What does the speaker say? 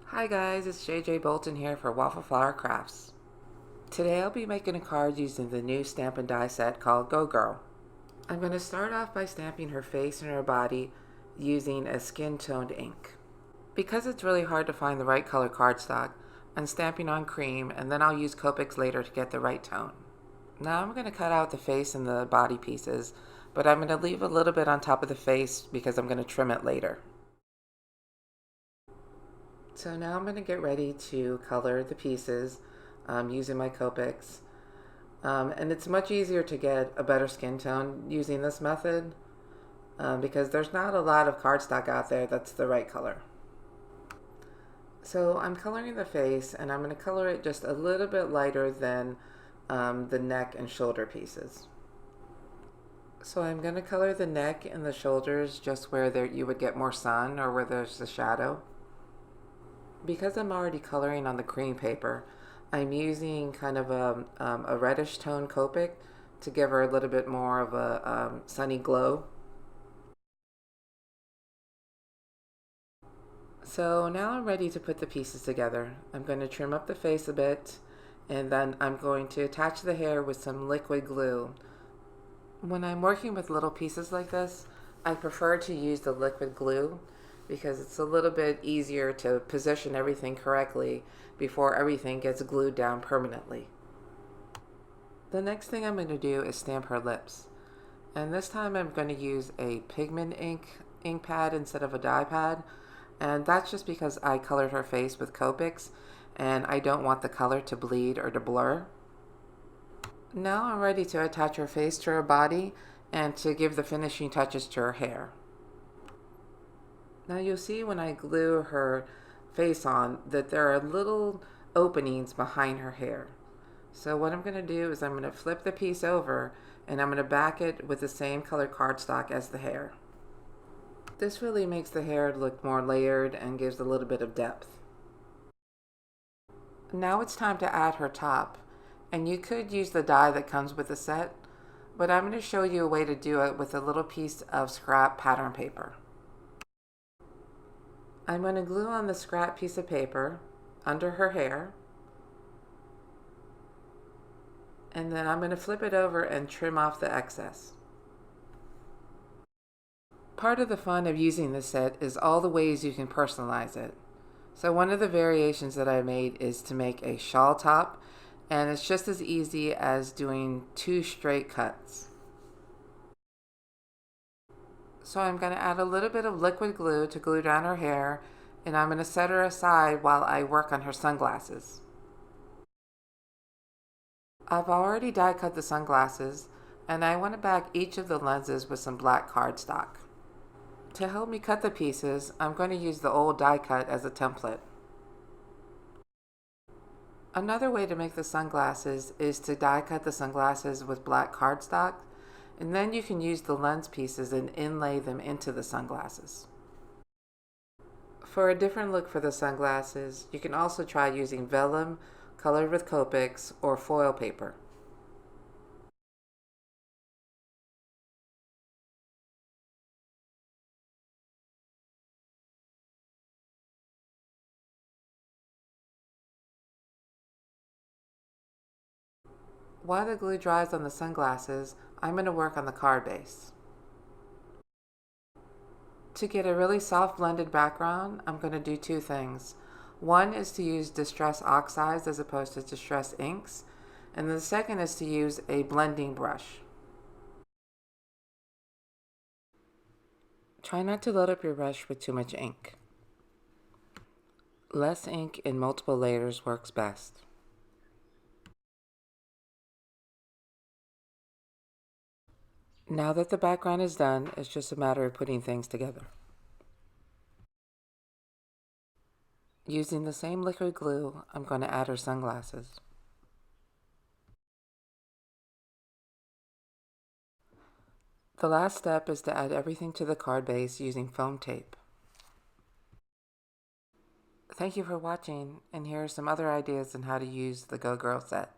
Hi guys, it's JJ Bolton here for Waffle Flower Crafts. Today I'll be making a card using the new stamp and die set called Go Girl. I'm going to start off by stamping her face and her body using a skin toned ink. Because it's really hard to find the right color cardstock, I'm stamping on cream and then I'll use Copics later to get the right tone. Now I'm going to cut out the face and the body pieces, but I'm going to leave a little bit on top of the face because I'm going to trim it later. So now I'm going to get ready to color the pieces using my Copics. And it's much easier to get a better skin tone using this method because there's not a lot of cardstock out there that's the right color. So I'm coloring the face, and I'm going to color it just a little bit lighter than the neck and shoulder pieces. So I'm going to color the neck and the shoulders just where you would get more sun or where there's a shadow. Because I'm already coloring on the cream paper, I'm using kind of a reddish tone Copic to give her a little bit more of a sunny glow. So now I'm ready to put the pieces together. I'm going to trim up the face a bit, and then I'm going to attach the hair with some liquid glue. When I'm working with little pieces like this, I prefer to use the liquid glue because it's a little bit easier to position everything correctly before everything gets glued down permanently. The next thing I'm going to do is stamp her lips. And this time I'm going to use a pigment ink pad instead of a dye pad. And that's just because I colored her face with Copics and I don't want the color to bleed or to blur. Now I'm ready to attach her face to her body and to give the finishing touches to her hair. Now you'll see when I glue her face on that there are little openings behind her hair. So what I'm going to do is I'm going to flip the piece over and I'm going to back it with the same color cardstock as the hair. This really makes the hair look more layered and gives a little bit of depth. Now it's time to add her top, and you could use the die that comes with the set, but I'm going to show you a way to do it with a little piece of scrap pattern paper. I'm going to glue on the scrap piece of paper under her hair, and then I'm going to flip it over and trim off the excess. Part of the fun of using this set is all the ways you can personalize it. So one of the variations that I made is to make a shawl top, and it's just as easy as doing 2 straight cuts. So I'm going to add a little bit of liquid glue to glue down her hair, and I'm going to set her aside while I work on her sunglasses. I've already die cut the sunglasses, and I want to back each of the lenses with some black cardstock. To help me cut the pieces, I'm going to use the old die cut as a template. Another way to make the sunglasses is to die cut the sunglasses with black cardstock, and then you can use the lens pieces and inlay them into the sunglasses. For a different look for the sunglasses, you can also try using vellum colored with Copics or foil paper. While the glue dries on the sunglasses, I'm going to work on the card base. To get a really soft blended background, I'm going to do 2 things. One is to use Distress Oxide as opposed to Distress Inks, and the second is to use a blending brush. Try not to load up your brush with too much ink. Less ink in multiple layers works best. Now that the background is done, it's just a matter of putting things together. Using the same liquid glue, I'm going to add her sunglasses. The last step is to add everything to the card base using foam tape. Thank you for watching, and here are some other ideas on how to use the Go Girl set.